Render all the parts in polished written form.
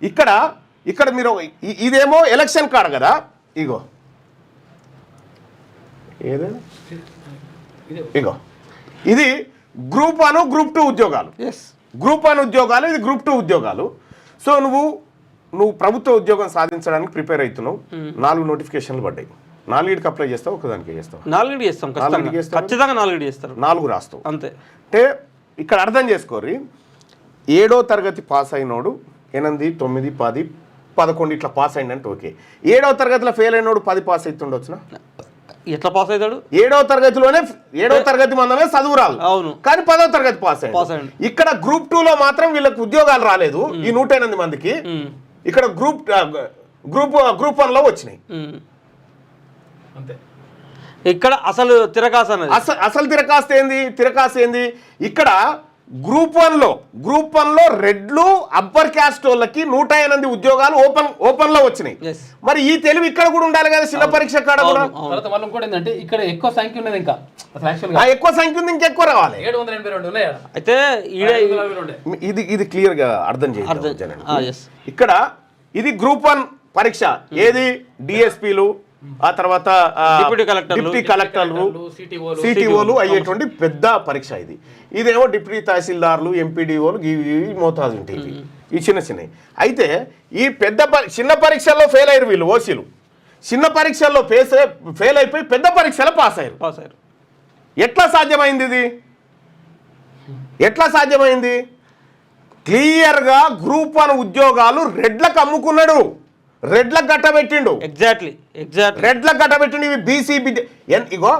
ఇక్కడ ఇక్కడ మీరు ఇదేమో ఎలక్షన్ కార్డ్ కదా, ఇగో ఏదైనా ఇగో ఇది గ్రూప్ 1 గ్రూప్ 2 ఉద్యోగాలు, గ్రూప్ 1 ఉద్యోగాలు, ఇది గ్రూప్ 2 ఉద్యోగాలు. సో నువ్వు ప్రభుత్వ ఉద్యోగం సాధించడానికి ప్రిపేర్ అవుతున్నావు. 4 నోటిఫికేషన్లు పడ్డాయి. 4కి అప్లై చేస్తావు, ఒకదానికి చేస్తావు? 4 చేస్తాం, ఖచ్చితంగా 4 చేస్తారు, 4 రాస్తావు అంతే. అంటే ఇక్కడ అర్థం చేసుకోరి, 7వ తరగతి పాస్ అయినోడు 8, 9, 10, 11 ఇట్లా పాస్ అయిందంటే ఓకే. 7వ తరగతిలో ఫెయిల్ అయినోడు 10 పాస్ అవుతుండొచ్చునా? ఎట్లా పాస్ అవుతాడు? 7వ తరగతిలోనే 7వ తరగతి మందమే చదువు రాదు, అవును, కానీ 10వ తరగతి పాస్ అయ్యాడు. ఇక్కడ గ్రూప్ 2లో మాత్రం వీళ్ళకి ఉద్యోగాలు రాలేదు, ఈ 108 మందికి. ఇక్కడ గ్రూప్ 1లో వచ్చినాయి. ఇక్కడ అసలు తిరకాస్త ఏంది? ఇక్కడ గ్రూప్ 1లో రెడ్లు అప్పర్ క్యాస్ట్ వాళ్ళకి 108 ఉద్యోగాలు ఓపెన్ లో వచ్చినాయి. మరి ఈ తెలివి ఇక్కడ కూడా ఉండాలి కదా, చిన్న పరీక్ష కాడ కూడా. ఏంటంటే ఇక్కడ ఎక్కువ సంఖ్య ఉన్నది, ఇంకా ఎక్కువ సంఖ్య ఉంది, ఇంకెక్కువ రావాలి. 782 అయితే ఇది క్లియర్ గా అర్థం చేయాలి. ఇక్కడ ఇది గ్రూప్ 1 పరీక్ష, ఏది డిఎస్పీలు, ఆ తర్వాత డిప్యూటీ కలెక్టర్లు, సిటిఓలు అయ్యేటువంటి పెద్ద పరీక్ష ఇది. ఇదేమో డిప్యూటీ తహసీల్దార్లు, ఎంపీడీఓలు, ఇవి మోతాదు ఉంటాయి, ఈ చిన్న. అయితే ఈ చిన్న పరీక్షల్లో ఫెయిల్ అయ్యారు వీళ్ళు, ఓసీలు. చిన్న పరీక్షల్లో ఫెయిల్ అయిపోయి పెద్ద పరీక్షలో పాస్ అయ్యారు. ఎట్లా సాధ్యమైంది? క్లియర్గా గ్రూప్ 1 ఉద్యోగాలు రెడ్లకు అమ్ముకున్నాడు, రెడ్లకు గట్టబెట్టిండు. ఎగ్జాక్ట్లీ రెడ్లకు గట్టబెట్టిండు. ఇవి బీసీ ఇగో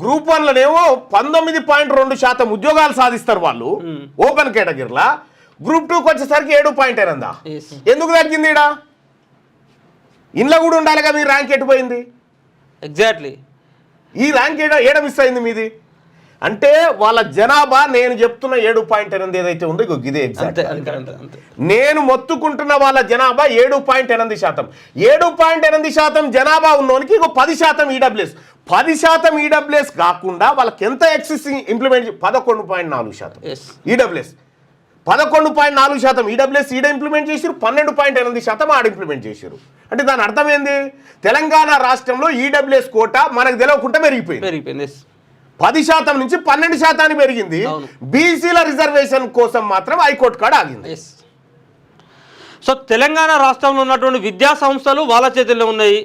గ్రూప్ 1లోనేమో 19.2% ఉద్యోగాలు సాధిస్తారు వాళ్ళు ఓపెన్ కేటగిరీలా. గ్రూప్ 2కి వచ్చేసరికి 7.8. ఎందుకు తగ్గింది? ఇంట్లో కూడా ఉండాలిగా, మీ ర్యాంక్ ఎటుపోయింది? ఎగ్జాక్ట్లీ ఈ ర్యాంక్ ఏడ మిస్ అయింది మీది అంటే వాళ్ళ జనాభా. నేను చెప్తున్న 7.8 ఏదైతే ఉందో ఇదే ఎగ్జాక్ట్. నేను మొత్తుకుంటున్న వాళ్ళ జనాభా 7.8%. 7.8% జనాభా ఉన్నోనికి 10% ఈడబ్ల్యూఎస్. 10% ఈడబ్ల్యూఎస్ కాకుండా వాళ్ళకి ఎంత ఎక్సిస్టింగ్ ఇంప్లిమెంట్ 11.4% ఈడబ్ల్యూఎస్. 11.4% ఈడబ్ల్యూఎస్ ఈడ ఇంప్లిమెంట్ చేశారు, 12.8% ఆడ ఇంప్లిమెంట్ చేశారు. అంటే దాని అర్థం ఏంది? తెలంగాణ రాష్ట్రంలో ఈడబ్ల్యూఎస్ కోటా మనకు తెలియకుండా పెరిగిపోయింది. 10% నుంచి 12% పెరిగింది. బీసీల రిజర్వేషన్ కోసం మాత్రం హైకోర్టు కాడ ఆగింది. సో తెలంగాణ రాష్ట్రంలో ఉన్నటువంటి విద్యా సంస్థలు వాళ్ళ చేతుల్లో ఉన్నాయి,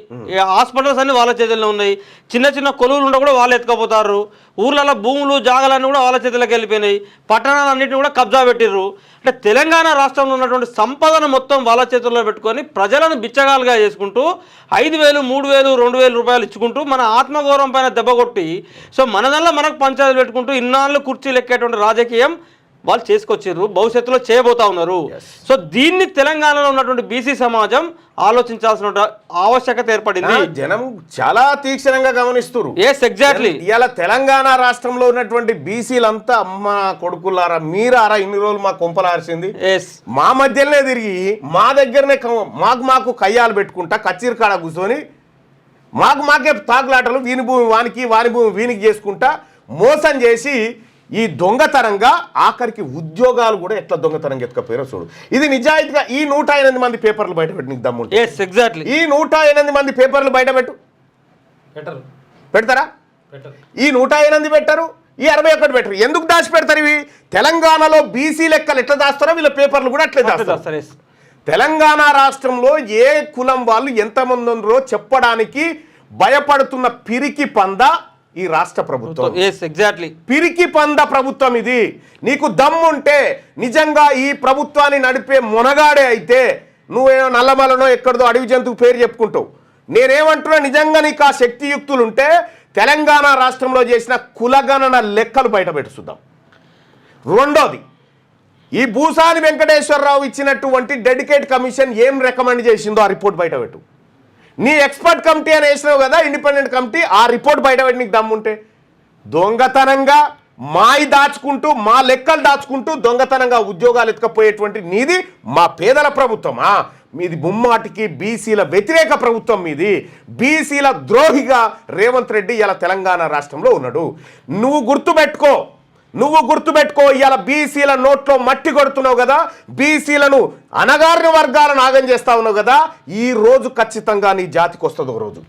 హాస్పిటల్స్ అన్ని వాళ్ళ చేతుల్లో ఉన్నాయి, చిన్న కొలువులు ఉండ కూడా వాళ్ళు ఎత్తుకపోతారు, ఊర్లలో భూములు జాగాలన్నీ కూడా వాళ్ళ చేతుల్లోకి వెళ్ళిపోయినాయి, పట్టణాలన్నింటినీ కూడా కబ్జా పెట్టిర్రు. అంటే తెలంగాణ రాష్ట్రంలో ఉన్నటువంటి సంపదను మొత్తం వాళ్ళ చేతుల్లో పెట్టుకొని ప్రజలను బిచ్చగాలుగా చేసుకుంటూ 5,000, 3,000, 2,000 రూపాయలు ఇచ్చుకుంటూ మన ఆత్మగౌరవం పైన దెబ్బ కొట్టి, సో మనదల్లా మనకు పంచాయతీలు పెట్టుకుంటూ ఇన్నాళ్ళు కుర్చీలు ఎక్కేటువంటి రాజకీయం వాళ్ళు చేసుకొచ్చారు, భవిష్యత్తులో చేయబోతా ఉన్నారు. సో దీన్ని తెలంగాణలో ఉన్నటువంటి బీసీ సమాజం ఆలోచించాల్సిన ఆవశ్యకత ఏర్పడింది. జనం చాలా తీక్షణంగా గమనిస్తారు. ఎగ్జాక్ట్లీ. ఇలా తెలంగాణ రాష్ట్రంలో ఉన్నటువంటి బీసీలంతా అమ్మ కొడుకులారా, మీరారా ఇన్ని రోజులు మా కొంపలార్చింది, మా మధ్యలోనే తిరిగి మా దగ్గరనే మాకు కయ్యాలు పెట్టుకుంటా కచ్చీరు కాడ కూర్చొని మాకే తాకులాటలు, వీని భూమి వానికి, వాని భూమి వీనికి చేసుకుంటా మోసం చేసి ఈ దొంగతనంగా ఆఖరికి ఉద్యోగాలు కూడా ఎట్లా దొంగతనంగా ఎత్తుకపోయారో చూడు. ఇది నిజాయితీగా ఈ 108 మంది పేపర్లు బయట పెట్టి నీకు దమ్ము. ఎగ్జాక్ట్లీ. ఈ 108 మంది పేపర్లు బయట పెడతారా? ఈ 108 పెట్టరు, ఈ 61 పెట్టరు. ఎందుకు దాచి పెడతారు? ఇవి తెలంగాణలో బీసీ లెక్కలు ఎట్లా దాస్తారో వీళ్ళ పేపర్లు కూడా అట్లే దాస్తారు. తెలంగాణ రాష్ట్రంలో ఏ కులం వాళ్ళు ఎంతమంది ఉన్నారో చెప్పడానికి భయపడుతున్న పిరికి పంద ఈ రాష్ట్ర ప్రభుత్వం. ఎగ్జాక్ట్లీ. పిరికి పంద ప్రభుత్వం ఇది. నీకు దమ్ముంటే నిజంగా ఈ ప్రభుత్వాన్ని నడిపే మొనగాడే అయితే నువ్వేమో నల్లమలలో ఎక్కడదో అడవి జంతువు పేరు చెప్పుకుంటావు. నేనేమంటున్నా, నిజంగా నీకు ఆ శక్తియుక్తులుంటే తెలంగాణ రాష్ట్రంలో చేసిన కులగణన లెక్కలు బయట పెట్టుద్దాం. రెండోది, ఈ భూసాని వెంకటేశ్వరరావు ఇచ్చినటువంటి డెడికేట్ కమిషన్ ఏం రికమెండ్ చేసిందో ఆ రిపోర్ట్ బయట పెట్టు. నీ ఎక్స్పర్ట్ కమిటీ అని వేసినావు కదా, ఇండిపెండెంట్ కమిటీ, ఆ రిపోర్ట్ బయట పెట్టి నీకు దమ్ముంటే. దొంగతనంగా మాయి దాచుకుంటూ, మా లెక్కలు దాచుకుంటూ దొంగతనంగా ఉద్యోగాలు ఎత్తుకపోయేటువంటి నీది మా పేదల ప్రభుత్వమా? మీది ముమ్మాటికి బీసీల వ్యతిరేక ప్రభుత్వం. మీది బీసీల ద్రోహిగా రేవంత్ రెడ్డి ఇలా తెలంగాణ రాష్ట్రంలో ఉన్నాడు. నువ్వు గుర్తుపెట్టుకో, నువ్వు గుర్తుపెట్టుకో, ఇవాళ బీసీల నోట్లో మట్టి కొడుతున్నావు కదా, బీసీలను అణగారిన వర్గాలను నాగం చేస్తా ఉన్నావు కదా, ఈ రోజు ఖచ్చితంగా నీ జాతికి వస్తుంది ఒక రోజు.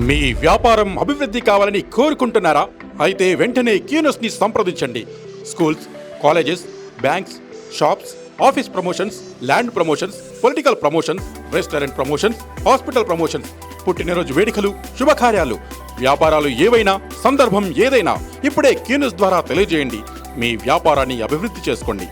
మీ వ్యాపారం అభివృద్ధి కావాలని కోరుకుంటున్నారా? అయితే వెంటనే క్యూనస్ని సంప్రదించండి. Schools, colleges, banks, shops, office promotions, land promotions, political promotions, restaurant promotions, hospital promotions, పుట్టినరోజు వేడుకలు, శుభకార్యాలు, వ్యాపారాలు ఏవైనా, సందర్భం ఏదైనా ఇప్పుడే క్యూనస్ ద్వారా తెలియజేయండి. మీ వ్యాపారాన్ని అభివృద్ధి చేసుకోండి.